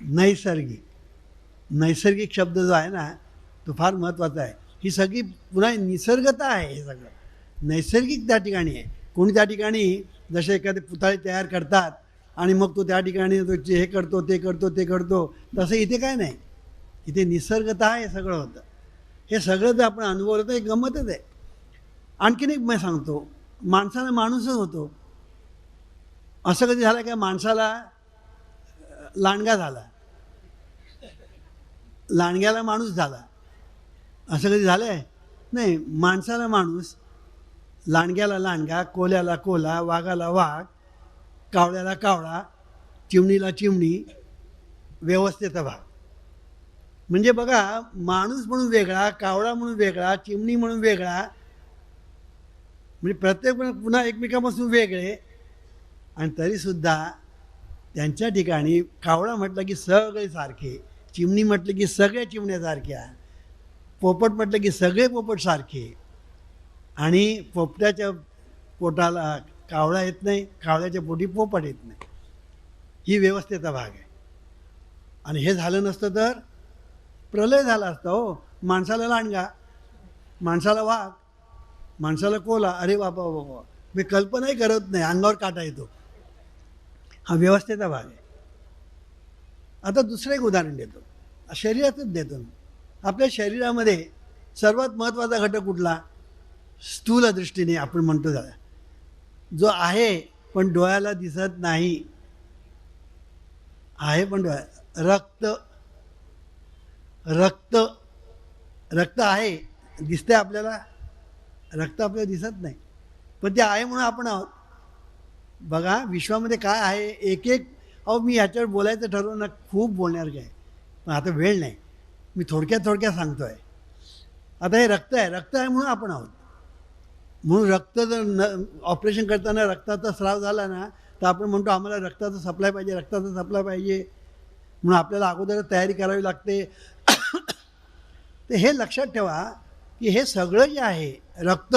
नैसर्गिक. नैसर्गिक शब्द जो आहे ना तो फार महत्त्वाचा आहे. ही सगळी पुन्हा निसर्गता आहे. हे सगळं नैसर्गिक त्या ठिकाणी आहे. कोणी त्या ठिकाणी जसे एखादे पुतळे तयार करतात आणि मग तो त्या ठिकाणी तो हे करतो ते करतो ते करतो, तसं इथे काय नाही. इथे निसर्गता आहे, सगळं होतं. हे सगळं जर आपण अनुभवलं तर एक गंमतच आहे. आणखीन एक मी सांगतो, माणसाला माणूसच होतो. असं कधी झालं का माणसाला लांडगा झाला, लांडग्याला माणूस झाला, असं कधी झालं आहे? नाही. माणसाला माणूस, लांडग्याला लांडगा, कोल्याला कोला, वाघाला वाघ, कावळ्याला कावळा, चिमणीला चिमणी, व्यवस्थेचा भाग. म्हणजे बघा, माणूस म्हणून वेगळा, कावळा म्हणून वेगळा, चिमणी म्हणून वेगळा, म्हणजे प्रत्येक पुन्हा एकमेकांपासून वेगळे. आणि तरीसुद्धा त्यांच्या ठिकाणी कावळा म्हटलं की सगळे सारखे, चिमणी म्हटलं की सगळ्या चिमण्यासारख्या, पोपट म्हटलं की सगळे पोपट सारखे. आणि पोपट्याच्या पोटाला कावळा येत नाही, कावळ्याच्या पोटी पोपट येत नाही. ही व्यवस्थेचा भाग आहे. आणि हे झालं नसतं तर प्रलय झाला असता. हो, माणसाला लांडगा, माणसाला वाघ, माणसाला कोला. अरे बाबा बाबा, मी कल्पनाही करत नाही, अंगावर काटा येतो. हा व्यवस्थेचा भाग आहे. आता दुसरं एक उदाहरण देतो, शरीराचंच देतो. आपल्या शरीरामध्ये सर्वात महत्त्वाचा घटक कुठला? स्थूल दृष्टीने आपण म्हणतो झाला, जो आहे पण डोळ्याला दिसत नाही. आहे पण रक्त. रक्त रक्त आहे, दिसतंय आपल्याला. रक्त आपल्याला दिसत नाही, पण ते आहे म्हणून आपण आहोत. बघा, विश्वामध्ये काय आहे एक एक. मी ह्याच्यावर बोलायचं ठरवलं ना, खूप बोलणार काय, पण आता वेळ नाही. मी थोडक्यात सांगतो आहे. आता हे रक्त आहे, रक्त आहे म्हणून आपण आहोत. म्हणून रक्त जर ऑपरेशन करताना रक्ताचा स्राव झाला ना, तर आपण म्हणतो आम्हाला रक्ताचा सप्लाय पाहिजे, रक्ताचा सप्लाय पाहिजे. म्हणून आपल्याला अगोदरच तयारी करावी लागते. तर हे लक्षात ठेवा की हे सगळं जे आहे, रक्त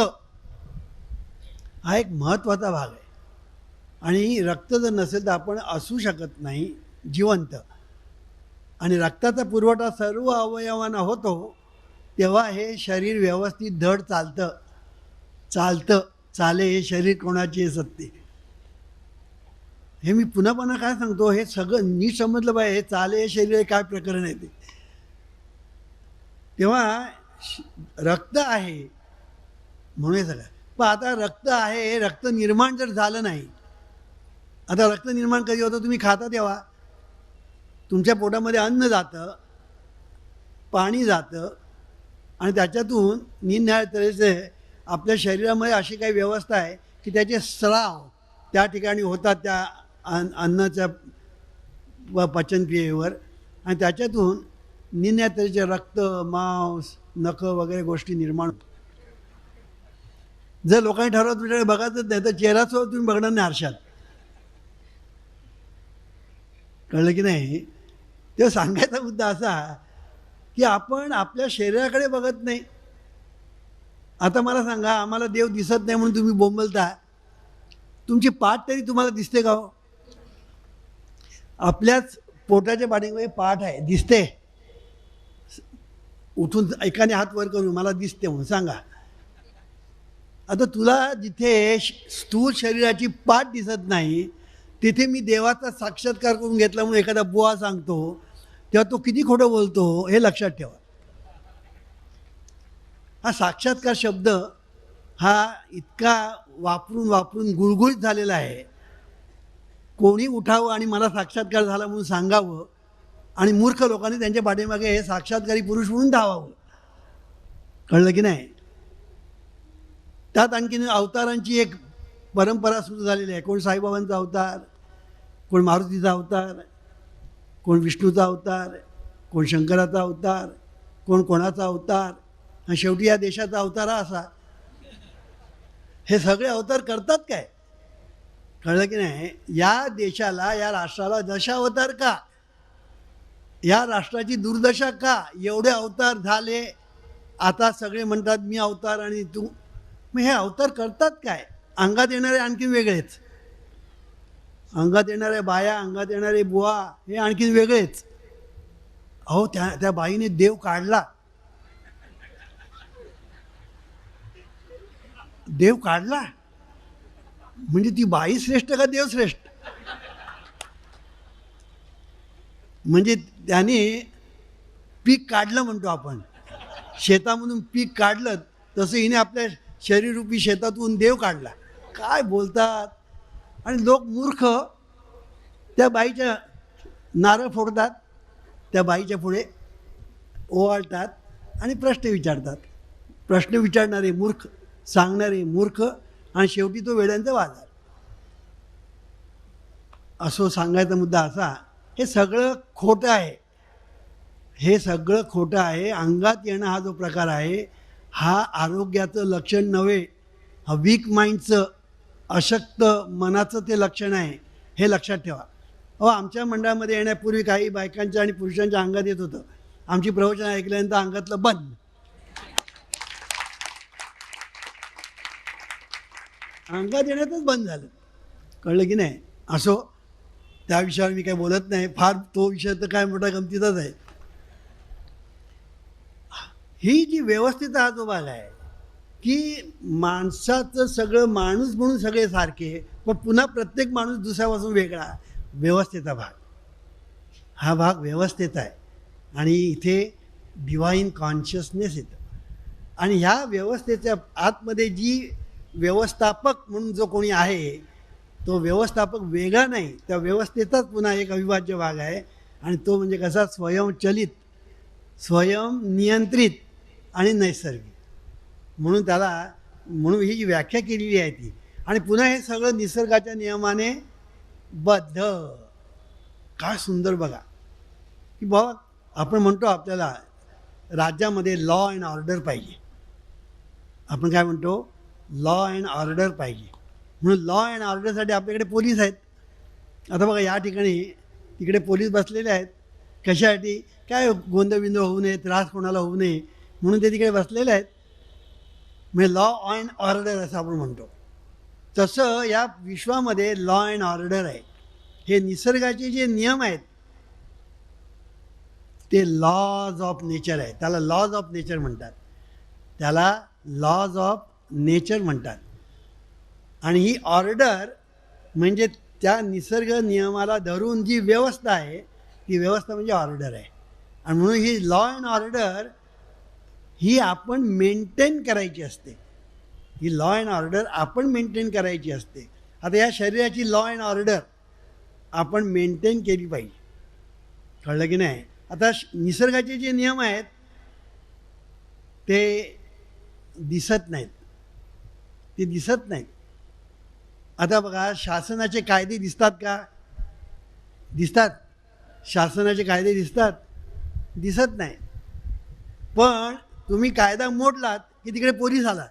हा एक महत्त्वाचा भाग आहे. आणि रक्त जर नसेल तर आपण असू शकत नाही जिवंत. आणि रक्ताचा पुरवठा सर्व अवयवांना होतो, तेव्हा हे शरीर व्यवस्थित धड चालतं. चाले हे शरीर कोणाची सत्ते. हे मी पुन्हा पुन्हा काय सांगतो, हे सगळं नीट समजलं पाहिजे. हे चाले हे शरीर काय प्रकरण आहे ते. तेव्हा रक्त आहे म्हणून हे सगळं. पण आता रक्त आहे, रक्त निर्माण जर झालं नाही. आता रक्त निर्माण कधी होतं? तुम्ही खाता तेव्हा. तुमच्या पोटामध्ये अन्न जातं, पाणी जातं, आणि त्याच्यातून निरनिराळ्या तऱ्हेचे आपल्या शरीरामध्ये अशी काही व्यवस्था आहे की त्याचे स्राव त्या ठिकाणी होतात त्या अन्नाच्या पचनक्रियेवर. आणि त्याच्यातून निरनिराळ्या तऱ्हेचे रक्त, मांस, नखं वगैरे गोष्टी निर्माण होतात. जर लोकांनी ठरवत तुमच्याकडे बघायचंच नाही तर चेहरासह तुम्ही बघणार नाही आरशात. कळलं की नाही? तेव्हा सांगायचा मुद्दा असा की आपण आपल्या शरीराकडे बघत नाही. आता मला सांगा, आम्हाला देव दिसत नाही म्हणून तुम्ही बोंबलता. तुमची पाठ तरी तुम्हाला दिसते का हो? आपल्याच पोटाच्या पाठीमध्ये पाठ आहे, दिसते. उठून एकाने हात वर करून मला दिसते म्हणून सांगा. आता तुला जिथे स्थूल शरीराची पाठ दिसत नाही, तिथे मी देवाचा साक्षात्कार करून घेतला म्हणून एखादा बुवा सांगतो, तेव्हा तो किती खोटं बोलतो हे लक्षात ठेवा. हा साक्षात्कार शब्द हा इतका वापरून गुळगुळीत झालेला आहे. कोणी उठावं आणि मला साक्षात्कार झाला म्हणून सांगावं, आणि मूर्ख लोकांनी त्यांच्या पाठीमागे हे साक्षात्कारी पुरुष म्हणून धावावं. कळलं की नाही? त्यात आणखीन अवतारांची एक परंपरा सुरू झालेली आहे. कोण साईबाबांचा अवतार, कोण मारुतीचा अवतार, कोण विष्णूचा अवतार, कोण शंकराचा अवतार, कोण कोणाचा अवतार, आणि शेवटी या देशाचा अवतार असा. हे सगळे अवतार करतात काय? कळलं की नाही? या देशाला, या राष्ट्राला दशावतार का? या राष्ट्राची दुर्दशा का? एवढे अवतार झाले, आता सगळे म्हणतात मी अवतार आणि तू. मग हे अवतार करतात काय? अंगात येणारे आणखीन वेगळेच. अंगात येणारे बाया, अंगात येणारे बुवा हे आणखीन वेगळेच. अहो त्या बाईने देव काढला. देव काढला म्हणजे ती बाई श्रेष्ठ का देव श्रेष्ठ? म्हणजे त्याने पीक काढलं म्हणतो आपण, शेतामधून पीक काढलं तसं हिने आपल्या शरीररूपी शेतातून देव काढला. काय बोलतात. आणि लोक मूर्ख त्या बाईच्या नारळ फोडतात, त्या बाईच्या पुढे ओवाळतात आणि प्रश्न विचारतात. प्रश्न विचारणारे मूर्ख, सांगणारे मूर्ख, आणि शेवटी तो वेड्यांचा बाजार. असं सांगायचा मुद्दा असा, हे सगळं खोटं आहे. हे सगळं खोटं आहे. अंगात येणं हा जो प्रकार आहे हा आरोग्याचं लक्षण नव्हे, हा वीक माइंडचं, अशक्त मनाचं ते लक्षण आहे. हे लक्षात ठेवा. आमच्या मंडळामध्ये येण्यापूर्वी काही बायकांच्या आणि पुरुषांच्या अंगात येत होतं. आमची प्रवचन ऐकल्यानंतर अंगातलं बंद. अंगात येण्यातच बंद झालं. कळलं की नाही? असो, त्या विषयावर मी काही बोलत नाही. फार तो विषय तर काय मोठा गमतीचाच आहे. ही जी व्यवस्थित हा जो भाग आहे की माणसाचं सगळं माणूस म्हणून सगळे सारखे, पण पुन्हा प्रत्येक माणूस दुसऱ्यापासून वेगळा, व्यवस्थेचा भाग, हा भाग व्यवस्थेचा आहे. आणि इथे डिव्हाइन कॉन्शियसनेस येतं. आणि ह्या व्यवस्थेच्या आतमध्ये जी व्यवस्थापक म्हणून जो कोणी आहे तो व्यवस्थापक वेगळा नाही, त्या व्यवस्थेचाच पुन्हा एक अविभाज्य भाग आहे. आणि तो म्हणजे कसा, स्वयंचलित, स्वयंनियंत्रित आणि नैसर्गिक. म्हणून ही जी व्याख्या केलेली आहे ती. आणि पुन्हा हे सगळं निसर्गाच्या नियमाने बद्ध. काय सुंदर बघा की बाबा, आपण म्हणतो आपल्याला राज्यामध्ये लॉ अँड ऑर्डर पाहिजे. आपण काय म्हणतो? लॉ अँड ऑर्डर पाहिजे. म्हणून लॉ अँड ऑर्डरसाठी आपल्याकडे पोलीस आहेत. आता बघा, या ठिकाणी तिकडे पोलीस बसलेले आहेत. कशासाठी? काय गोंधबिंद होऊ नये, त्रास कोणाला होऊ नये म्हणून ते तिकडे बसलेले आहेत. म्हणजे लॉ अँड ऑर्डर असं आपण म्हणतो. तसं या विश्वामध्ये लॉ अँड ऑर्डर आहे. हे निसर्गाचे जे नियम आहेत ते लॉज ऑफ नेचर आहे. त्याला लॉज ऑफ नेचर म्हणतात. त्याला लॉज ऑफ नेचर म्हणतात. आणि ही ऑर्डर म्हणजे त्या निसर्ग नियमाला धरून जी व्यवस्था आहे ती व्यवस्था म्हणजे ऑर्डर आहे. आणि म्हणून ही लॉ अँड ऑर्डर ही आपण मेंटेन करायची असते. ही लॉ अँड ऑर्डर आपण मेंटेन करायची असते. आता या शरीराची लॉ अँड ऑर्डर आपण मेंटेन केली पाहिजे. कळलं की नाही? आता निसर्गाचे जे नियम आहेत ते दिसत नाहीत. ते दिसत नाहीत. आता बघा, शासनाचे कायदे दिसतात का? दिसतात. शासनाचे कायदे दिसतात? दिसत नाही. पण तुम्ही कायदा मोडलात की तिकडे पोलीस आला.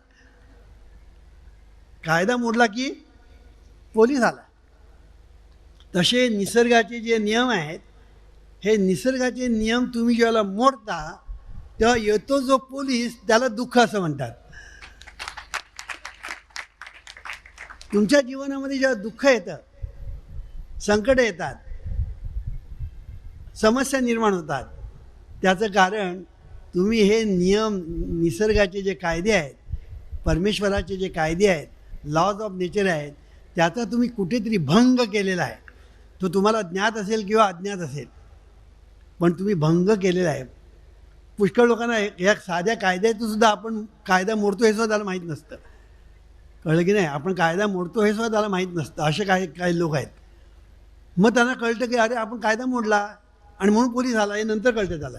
कायदा मोडला की पोलीस आला. तसे निसर्गाचे जे नियम आहेत, हे निसर्गाचे नियम तुम्ही ज्यावेळेला मोडता तेव्हा येतो जो पोलीस, त्याला दुःख असं म्हणतात. तुमच्या जीवनामध्ये जेव्हा दुःख येतं, संकट येतात, समस्या निर्माण होतात, त्याचं कारण तुम्ही हे नियम, निसर्गाचे जे कायदे आहेत, परमेश्वराचे जे कायदे आहेत, लॉज ऑफ नेचर आहेत, त्याचा तुम्ही कुठेतरी भंग केलेला आहे. तो तुम्हाला ज्ञात असेल किंवा अज्ञात असेल, पण तुम्ही भंग केलेला आहे. पुष्कळ लोकांना या साध्या कायद्यातून सुद्धा आपण कायदा मोडतो हे सुद्धा त्याला माहीत नसतं. कळलं की नाही? आपण कायदा मोडतो हे सुद्धा त्याला माहीत नसतं. असे काही लोक आहेत. मग त्यांना कळतं की अरे आपण कायदा मोडला आणि म्हणून पोलीस आला, हे नंतर कळतं त्याला.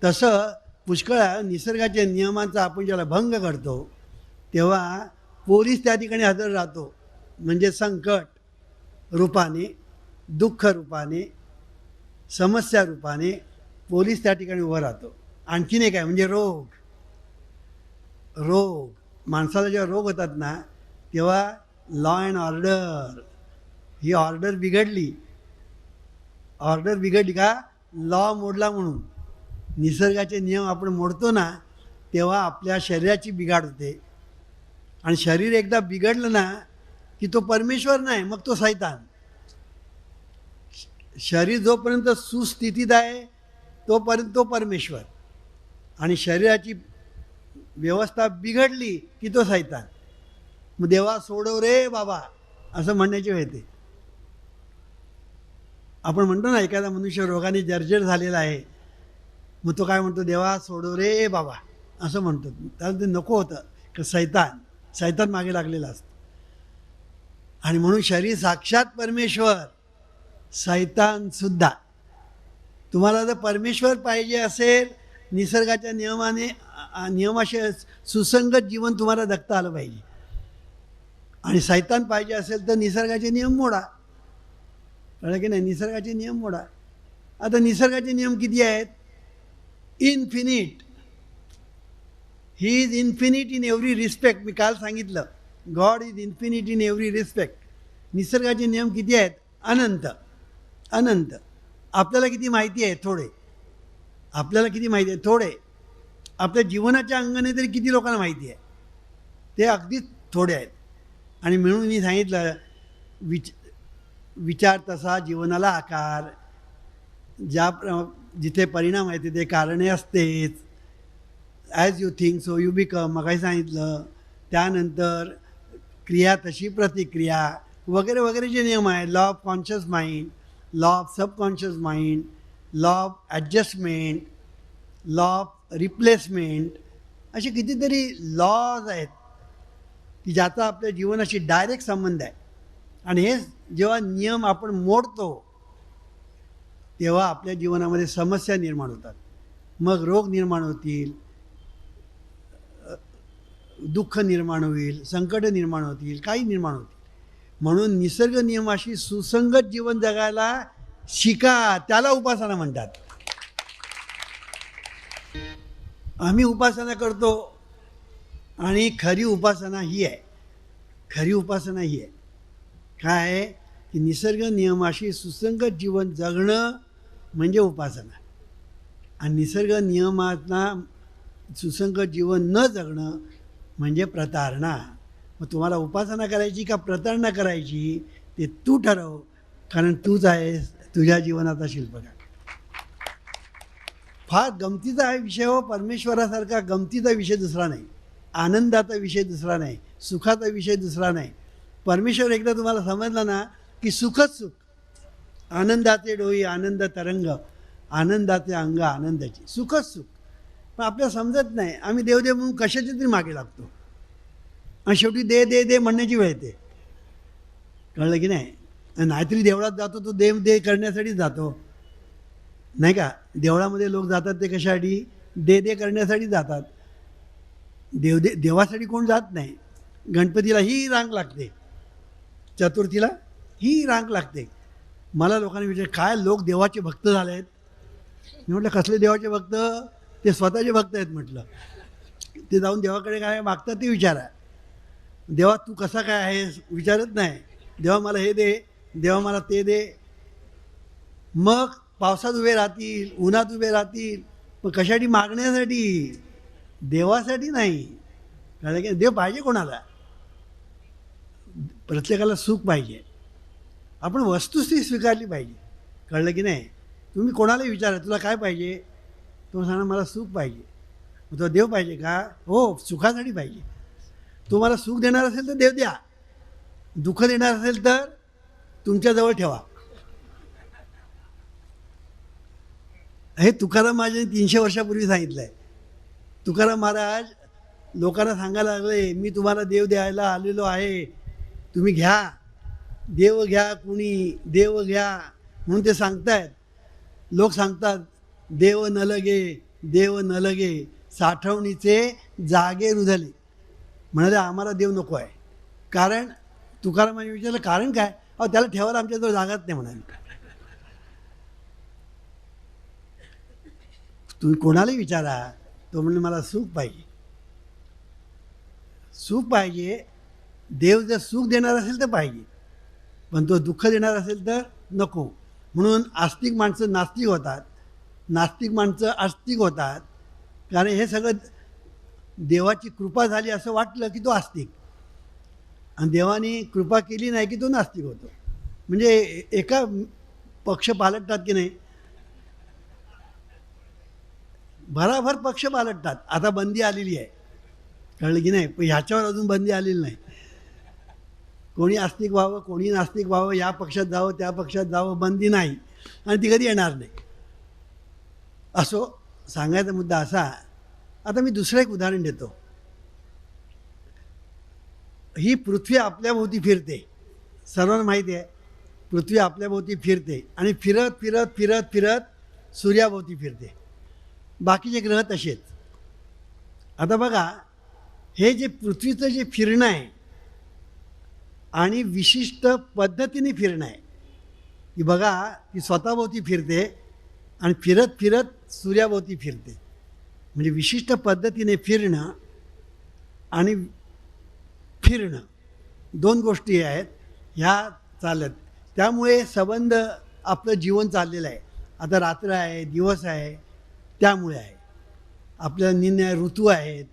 तसं पुष्कळ निसर्गाच्या नियमांचा आपण ज्याला भंग करतो तेव्हा पोलीस त्या ठिकाणी हजर राहतो. म्हणजे संकट रूपाने, दुःख रूपाने, समस्या रूपाने पोलीस त्या ठिकाणी उभा राहतो. आणखीन एक आहे म्हणजे रोग. माणसाला जेव्हा रोग होतात ना तेव्हा law and order, he order बिघडली. ऑर्डर बिघडली का? लॉ मोडला म्हणून. निसर्गाचे नियम आपण मोडतो ना तेव्हा आपल्या शरीराची बिघाड होते. आणि शरीर एकदा बिघडलं ना की तो परमेश्वर नाही, मग तो सैतान. शरीर जोपर्यंत सुस्थितीत आहे तोपर्यंत तो परमेश्वर. आणि शरीराची व्यवस्था बिघडली की तो सैतान. मग देवा सोडव रे बाबा असं म्हणण्याची वेळ येते. आपण म्हणतो ना, एखादा मनुष्य रोगाने जर्जर झालेला आहे, मग तो काय म्हणतो, देवा सोडव रे बाबा असं म्हणतो. त्याला ते नको होतं की सैतान मागे लागलेला असतो. आणि म्हणून शरीर साक्षात परमेश्वर, सैतानसुद्धा. तुम्हाला जर परमेश्वर पाहिजे असेल, निसर्गाच्या नियमाशी सुसंगत जीवन तुम्हाला जगता आलं पाहिजे. आणि सैतान पाहिजे असेल तर निसर्गाचे नियम मोडा. कळलं की नाही? निसर्गाचे नियम मोडा. आता निसर्गाचे नियम किती आहेत? Infinite. He is infinite in every respect. मी काल सांगितलं, God is infinite in every respect. निसर्गाचे नियम किती आहेत? अनंत. अनंत. आपल्याला किती माहिती आहे? थोडे. आपल्याला किती माहिती आहे? थोडे. आपल्या जीवनाच्या अंगाने तरी किती लोकांना माहिती आहे? ते अगदीच थोडे आहेत. आणि म्हणून मी सांगितलं, विचार तसा जीवनाला आकार. जिथे परिणाम आहे तिथे कारणे असतेच. As you think so you become, मगाही सांगितलं. त्यानंतर क्रिया तशी प्रतिक्रिया वगैरे वगैरे जे नियम आहेत. Law of conscious mind, law of subconscious mind, law of adjustment, law of replacement, असे कितीतरी लॉज आहेत की ज्याचा आपल्या जीवनाशी डायरेक्ट संबंध आहे. आणि हे जेव्हा नियम आपण मोडतो तेव्हा आपल्या जीवनामध्ये समस्या निर्माण होतात. मग रोग निर्माण होतील, दुःख निर्माण होईल, संकट निर्माण होतील, काही निर्माण होतील. म्हणून निसर्ग नियमाशी सुसंगत जीवन जगायला शिका. त्याला उपासना म्हणतात. आम्ही उपासना करतो आणि खरी उपासना ही आहे. खरी उपासना ही आहे. काय आहे की निसर्ग नियमाशी सुसंगत जीवन जगणं म्हणजे उपासना. आणि निसर्ग नियमांना सुसंगत जीवन न जगणं म्हणजे प्रतारणा. मग तुम्हाला उपासना करायची का प्रतारणा करायची ते तू ठरव, कारण तूच आहेस तुझ्या जीवनाचा शिल्पकार. फार गमतीचा हा विषय हो. परमेश्वरासारखा गमतीचा विषय दुसरा नाही, आनंदाचा विषय दुसरा नाही, सुखाचा विषय दुसरा नाही. परमेश्वर एकदा तुम्हाला समजला ना की सुखच सुख. आनंदाचे डोई आनंद तरंग, आनंदाचे अंग आनंदाची, सुखच सुख. पण आपल्याला समजत नाही. आम्ही देवदेव म्हणून कशाच्या तरी मागे लागतो आणि शेवटी दे दे दे म्हणण्याची वेळ येते. कळलं की नाही? नाहीतरी देवळात जातो तो देव दे करण्यासाठीच जातो, नाही का? देवळामध्ये लोक जातात ते कशासाठी? दे दे करण्यासाठी जातात. देवासाठी कोण जात नाही. गणपतीला ही रांग लागते, चतुर्थीला ही रांग लागते. मला लोकांनी विचारलं, काय लोक देवाचे भक्त झाले आहेत? मी म्हटलं, कसले देवाचे भक्त? ते स्वतःचे भक्त आहेत म्हटलं. ते जाऊन देवाकडे काय मागतात ते विचारा. देवा तू कसा काय आहेस विचारत नाही. देवा मला हे दे, देवा मला ते दे. मग पावसात उभे राहतील, उन्हात उभे राहतील, पण कशासाठी? मागण्यासाठी, देवासाठी नाही. कळलं की देव पाहिजे कोणाला? प्रत्येकाला सुख पाहिजे. आपण वस्तुस्थिती स्वीकारली पाहिजे. कळलं की नाही? तुम्ही कोणालाही विचारा तुला काय पाहिजे, तो सांगा मला सुख पाहिजे. मग तो देव पाहिजे का? हो, सुखासाठी पाहिजे. तो मला सुख देणार असेल तर देव द्या, दुःख देणार असेल तर तुमच्याजवळ ठेवा. हे तुकाराम महाराजांनी 300 वर्षापूर्वी सांगितलं आहे. तुकाराम महाराज लोकांना सांगायला लागले, मी तुम्हाला देव द्यायला आलेलो आहे, तुम्ही घ्या, देव घ्या, कुणी देव घ्या म्हणून ते सांगतायत. लोक सांगतात देव न लगे, देव न लगे, साठवणीचे जागे रुधले. म्हणाले आम्हाला देव नको आहे. कारण तुकारामांनी विचारलं कारण काय? अहो त्याला ठेवायला आमच्याजवळ जागाच नाही म्हणाले. तुम्ही कोणालाही विचारा, तो म्हणजे मला सुख पाहिजे. सुख पाहिजे. देव जर सुख देणार असेल तर पाहिजे, पण तो दुःख देणार असेल तर नको. म्हणून आस्तिक माणसं नास्तिक होतात, नास्तिक माणसं आस्तिक होतात. कारण हे सगळं देवाची कृपा झाली असं वाटलं की तो आस्तिक, आणि देवाने कृपा केली नाही की तो नास्तिक होतो. म्हणजे एका पक्ष पालटतात की नाही. भराभर पक्ष पालटतात. आता बंदी आलेली आहे, कळलं की नाही? पण ह्याच्यावर अजून बंदी आलेली नाही. कोणी आस्तिक व्हावं, कोणी नास्तिक व्हावं, या पक्षात जावं, त्या पक्षात जावं, बंदी नाही आणि ती कधी येणार नाही. असो, सांगायचा मुद्दा असा. आता मी दुसरं एक उदाहरण देतो. ही पृथ्वी आपल्याभोवती फिरते, सर्वांना माहिती आहे. पृथ्वी आपल्याभोवती फिरते आणि फिरत फिरत फिरत फिरत सूर्याभोवती फिरते. बाकीचे ग्रह तसेच. आता बघा, हे जे पृथ्वीचं जे फिरणं आहे आणि विशिष्ट पद्धतीने फिरणं आहे, की बघा ती स्वतःभोवती फिरते आणि फिरत फिरत सूर्याभोवती फिरते. म्हणजे विशिष्ट पद्धतीने फिरणं आणि फिरणं दोन गोष्टी आहेत ह्या चालत. त्यामुळे संबंध आपलं जीवन चाललेलं आहे. आता रात्र आहे, दिवस आहे, त्यामुळे आहे. आपल्याला निरनिराळे ऋतू आहेत,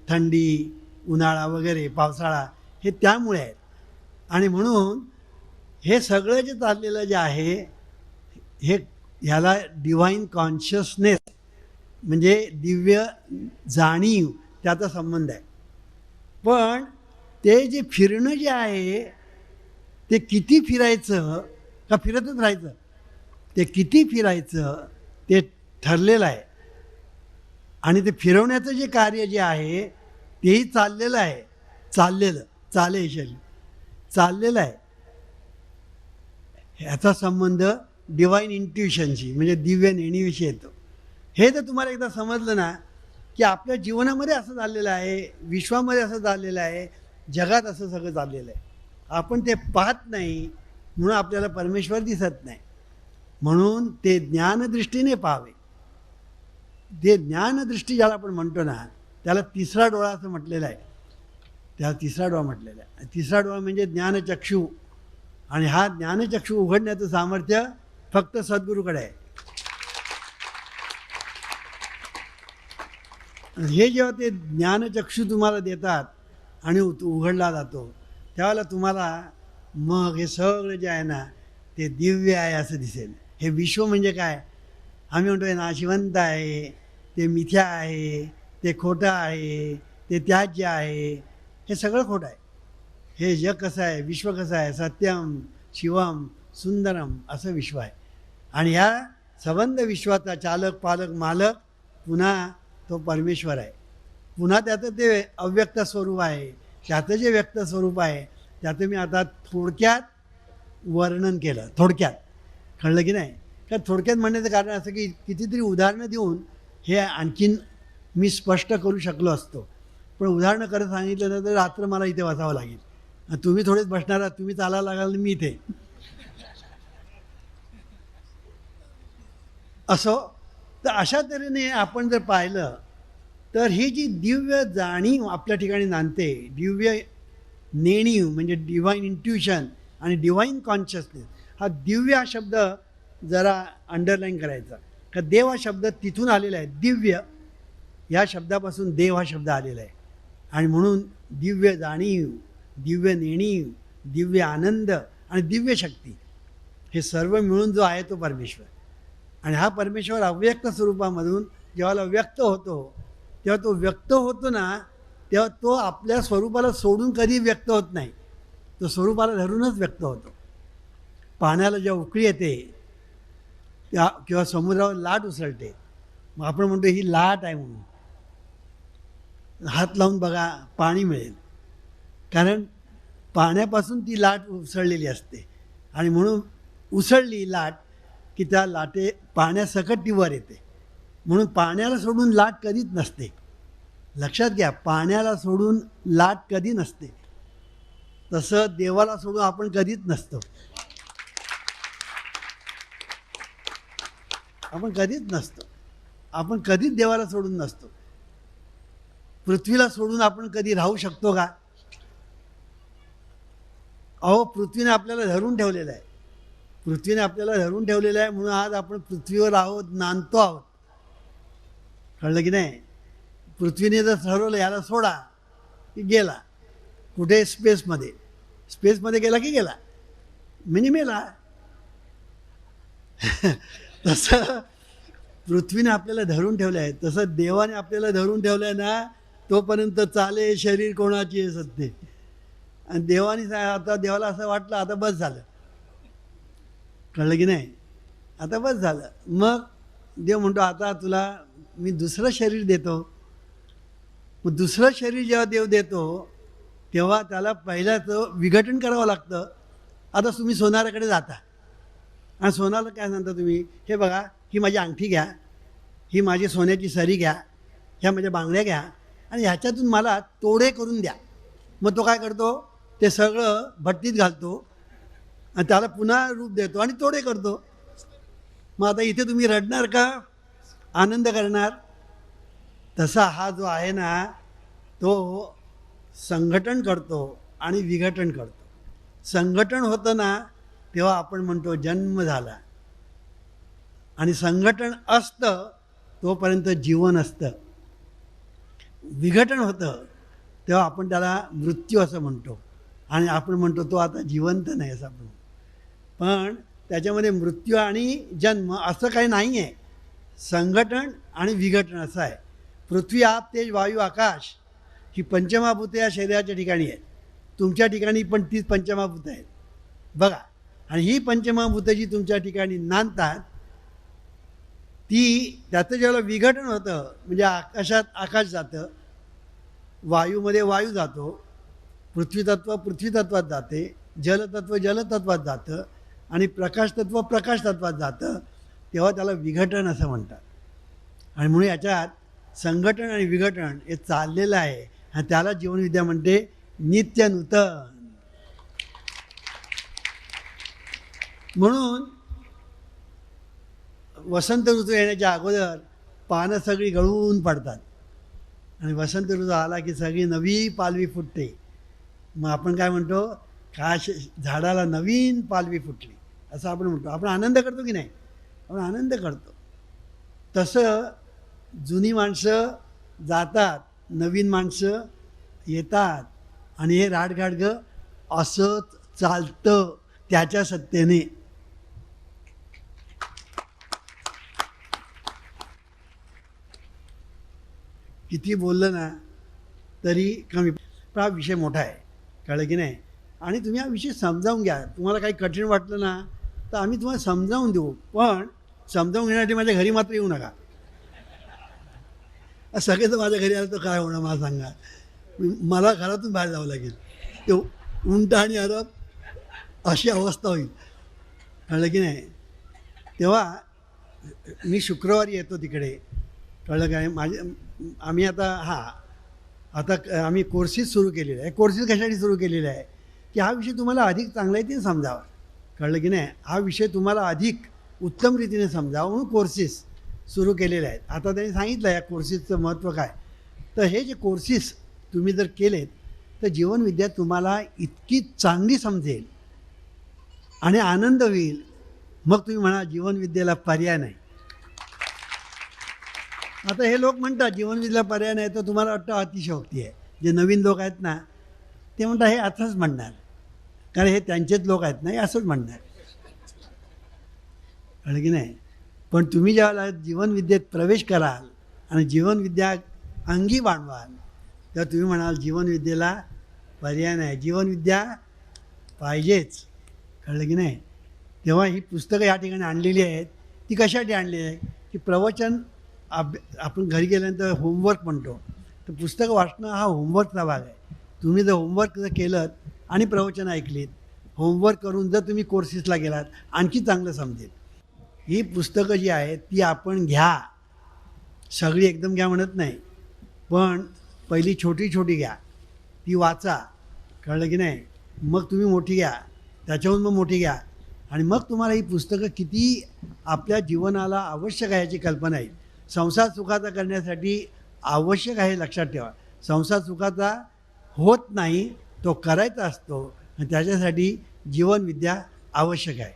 थंडी, उन्हाळा वगैरे, पावसाळा, हे त्यामुळे आहेत. आणि म्हणून हे सगळं जे चाललेलं जे आहे हे ह्याला डिव्हाइन कॉन्शियसनेस म्हणजे दिव्य जाणीव त्याचा संबंध आहे. पण ते जे फिरणं जे आहे ते किती फिरायचं का फिरतच राहायचं, ते किती फिरायचं ते ठरलेलं आहे. आणि ते फिरवण्याचं जे कार्य जे आहे तेही चाललेलं आहे. चाललेलं आहे. ह्याचा संबंध डिव्हाइन इंट्युशनशी म्हणजे दिव्य नेणीविषयी येतो. हे जर तुम्हाला एकदा समजलं ना की आपल्या जीवनामध्ये असं चाललेलं आहे, विश्वामध्ये असं चाललेलं आहे, जगात असं सगळं चाललेलं आहे. आपण ते पाहत नाही म्हणून आपल्याला परमेश्वर दिसत नाही. म्हणून ते ज्ञानदृष्टीने पाहावे. ते ज्ञानदृष्टी ज्याला आपण म्हणतो ना त्याला तिसरा डोळा असं म्हटलेलं आहे. त्याला तिसरा डोळा म्हटलेला आहे. तिसरा डोळा म्हणजे ज्ञानचक्षू. आणि हा ज्ञानचक्षू उघडण्याचं सामर्थ्य फक्त सद्गुरूकडे आहे. हे जेव्हा ते ज्ञानचक्षू तुम्हाला देतात आणि उघडला जातो त्यावेळेला तुम्हाला मग हे सगळं जे आहे ना ते दिव्य आहे असं दिसेल. हे विश्व म्हणजे काय, आम्ही म्हणतो आहे नाशिवंत आहे, ते मिथ्या आहे, ते खोटं आहे, ते त्याज्य आहे, हे सगळं खोटं आहे. हे जग कसं आहे, विश्व कसं आहे, सत्यम शिवम सुंदरम असं विश्व आहे. आणि ह्या संबंध विश्वाचा चालक पालक मालक पुन्हा तो परमेश्वर आहे. पुन्हा त्याचं ते अव्यक्त स्वरूप आहे. त्याचं जे व्यक्त स्वरूप आहे त्याचं मी आता थोडक्यात वर्णन केलं. थोडक्यात कळलं की नाही? का थोडक्यात म्हणण्याचं कारण असं की कितीतरी उदाहरणं देऊन हे आणखीन मी स्पष्ट करू शकलो असतो. पण उदाहरणं करत सांगितलं तर रात्र मला इथे बसावं लागेल. तुम्ही थोडेच बसणार आहात, तुम्ही चालायला लागाल, मी इथे. असो, तर अशा तऱ्हेने आपण जर पाहिलं तर ही जी दिव्य जाणीव आपल्या ठिकाणी नांदते, दिव्य नेणीव म्हणजे डिव्हाइन इंट्युशन आणि डिव्हाइन कॉन्शियसनेस. हा दिव्य हा शब्द जरा अंडरलाईन करायचा. का देव हा शब्द तिथून आलेला आहे. दिव्य या शब्दापासून देव हा शब्द आलेला आहे. आणि म्हणून दिव्य जाणीव, दिव्य नेणीव, दिव्य आनंद आणि दिव्य शक्ती हे सर्व मिळून जो आहे तो परमेश्वर. आणि हा परमेश्वर अव्यक्त स्वरूपामधून जेव्हा व्यक्त होतो तेव्हा तो व्यक्त होतो ना तेव्हा तो आपल्या स्वरूपाला सोडून कधी व्यक्त होत नाही. तो स्वरूपाला धरूनच व्यक्त होतो. पाण्याला जेव्हा उकळी येते त्या किंवा समुद्रावर लाट उसळते, मग आपण म्हणतो ही लाट आहे म्हणून. हात लावून बघा, पाणी मिळेल. कारण पाण्यापासून ती लाट उसळलेली असते. आणि म्हणून उसळली लाट की त्या लाटे पाण्यासकट ती वर येते. म्हणून पाण्याला सोडून लाट कधीच नसते. लक्षात घ्या, पाण्याला सोडून लाट कधी नसते. तसं देवाला सोडून आपण कधीच नसतो. आपण कधीच नसतो. आपण कधीच देवाला सोडून नसतो. पृथ्वीला सोडून आपण कधी राहू शकतो का? अहो, पृथ्वीने आपल्याला धरून ठेवलेलं आहे. पृथ्वीने आपल्याला धरून ठेवलेलं आहे म्हणून आज आपण पृथ्वीवर आहोत, नांदतो आहोत. कळलं की नाही? पृथ्वीने जर ठरवलं याला सोडा की गेला कुठे, स्पेसमध्ये. स्पेसमध्ये गेला की गेला, मिनिमेला. तसं पृथ्वीने आपल्याला धरून ठेवलं आहे, तसं देवाने आपल्याला धरून ठेवलं आहे ना, तोपर्यंत चाले शरीर कोणाची आहे सत्य. आणि देवाने आता देवाला असं वाटलं आता बस झालं, कळलं की नाही, आता बस झालं. मग देव म्हणतो आता तुला मी दुसरं शरीर देतो. मग दुसरं शरीर जेव्हा देव देतो तेव्हा त्याला पहिल्याचं विघटन करावं लागतं. आता तुम्ही सोनाराकडे जाता आणि सोनाला काय सांगता तुम्ही, हे बघा ही माझी अंगठी घ्या, ही माझी सोन्याची सरी घ्या, ह्या माझ्या बांगड्या घ्या आणि ह्याच्यातून मला तोडे करून द्या. मग तो काय करतो, ते सगळं भट्टीत घालतो आणि त्याला पुन्हा रूप देतो आणि तोडे करतो. मग आता इथे तुम्ही रडणार का आनंद करणार? तसा हा जो आहे ना तो संघटन करतो आणि विघटन करतो. संघटन होतं ना तेव्हा आपण म्हणतो जन्म झाला, आणि संघटन असतं तोपर्यंत जीवन असतं. विघटन होतं तेव्हा आपण त्याला मृत्यू असं म्हणतो आणि आपण म्हणतो तो आता जिवंत नाही असं आपण. पण त्याच्यामध्ये मृत्यू आणि जन्म असं काही नाही आहे, संघटन आणि विघटन असं आहे. पृथ्वी, आप, तेज, वायू, आकाश ही पंचमहाभूते या शरीराच्या ठिकाणी आहेत. तुमच्या ठिकाणी पण तीच पंचमहाभूत आहेत बघा. आणि ही पंचमहाभूतं जी तुमच्या ठिकाणी नांदतात ती त्याचं जेव्हा विघटन होतं म्हणजे आकाशात आकाश जातं, वायूमध्ये वायू जातो, पृथ्वीतत्व पृथ्वीतत्वात जाते, जलतत्व जलतत्वात जातं आणि प्रकाशतत्व प्रकाशतत्वात जातं, तेव्हा त्याला विघटन असं म्हणतात. आणि म्हणून याच्यात संघटन आणि विघटन हे चाललेलं आहे आणि त्याला जीवनविद्या म्हणते नित्य नूतन. म्हणून वसंत ऋतू येण्याच्या अगोदर पानं सगळी गळून पडतात आणि वसंत ऋतू आला की सगळी नवी पालवी फुटते. मग आपण काय म्हणतो, काश झाडाला नवीन पालवी फुटली असं आपण म्हणतो. आपण आनंद करतो की नाही, आपण आनंद करतो. तसं जुनी माणसं जातात, नवीन माणसं येतात आणि हे राडगाडगं असंच चालतं त्याच्या सत्तेने. किती बोललं ना तरी कमी. पण हा विषय मोठा आहे, कळलं की नाही. आणि तुम्ही हा विषय समजावून घ्या. तुम्हाला काही कठीण वाटलं ना तर आम्ही तुम्हाला समजावून देऊ, पण समजावून घेण्यासाठी माझ्या घरी मात्र येऊ नका. सगळे तर माझ्या घरी आलं तर काय होणार मला सांगा, मला घरातून बाहेर जावं लागेल. ते उंट आणि अरब अशी अवस्था होईल, कळलं की नाही. तेव्हा मी शुक्रवारी येतो तिकडे, कळलं काय. आम्ही आता आम्ही कोर्सेस सुरू केलेले आहे. कोर्सेस कशासाठी सुरू केलेले आहे की हा विषय तुम्हाला अधिक चांगला आहे ते समजावा, कळलं की नाही. हा विषय तुम्हाला अधिक उत्तम रीतीने समजावा म्हणून कोर्सेस सुरू केलेले आहेत. आता त्यांनी सांगितलं या कोर्सेसचं महत्त्व काय. तर हे जे कोर्सेस तुम्ही जर केलेत तर जीवनविद्या तुम्हाला इतकी चांगली समजेल आणि आनंद होईल. मग तुम्ही म्हणा जीवनविद्येला पर्याय नाही. आता हे लोक म्हणतात जीवनविद्येला पर्याय नाही, तर तुम्हाला वाटतं अतिशयोक्ती आहे. जे नवीन लोक आहेत ना ते म्हणतात हे असंच म्हणणार, कारण हे त्यांचेच लोक आहेत ना, हे असंच म्हणणार, कळलं की नाही. पण तुम्ही ज्यावेळेला जीवनविद्येत प्रवेश कराल आणि जीवनविद्या अंगी बाणवाल तेव्हा तुम्ही म्हणाल जीवनविद्येला पर्याय नाही, जीवनविद्या पाहिजेच, कळलं की नाही. तेव्हा ही पुस्तकं या ठिकाणी आणलेली आहेत. ती कशासाठी आणली आहे की प्रवचन आपण घरी गेल्यानंतर होमवर्क म्हणतो, तर पुस्तकं वाचणं हा होमवर्कचा भाग आहे. तुम्ही जर होमवर्क जर केलं आणि प्रवचन ऐकलीत, होमवर्क करून जर तुम्ही कोर्सेसला गेलात आणखी चांगलं समजेल. ही पुस्तकं जी आहेत ती आपण घ्या, सगळी एकदम घ्या म्हणत नाही, पण पहिली छोटी छोटी घ्या, ती वाचा, कळलं की नाही. मग तुम्ही मोठी घ्या, त्याच्याहून मग मोठी घ्या आणि मग तुम्हाला ही पुस्तकं किती आपल्या जीवनाला आवश्यक आहे याची कल्पना येईल. संसार सुखाचा करण्यासाठी आवश्यक आहे, लक्षात ठेवा. संसार सुखाचा होत नाही, तो करायचा असतो आणि त्याच्यासाठी जीवनविद्या आवश्यक आहे.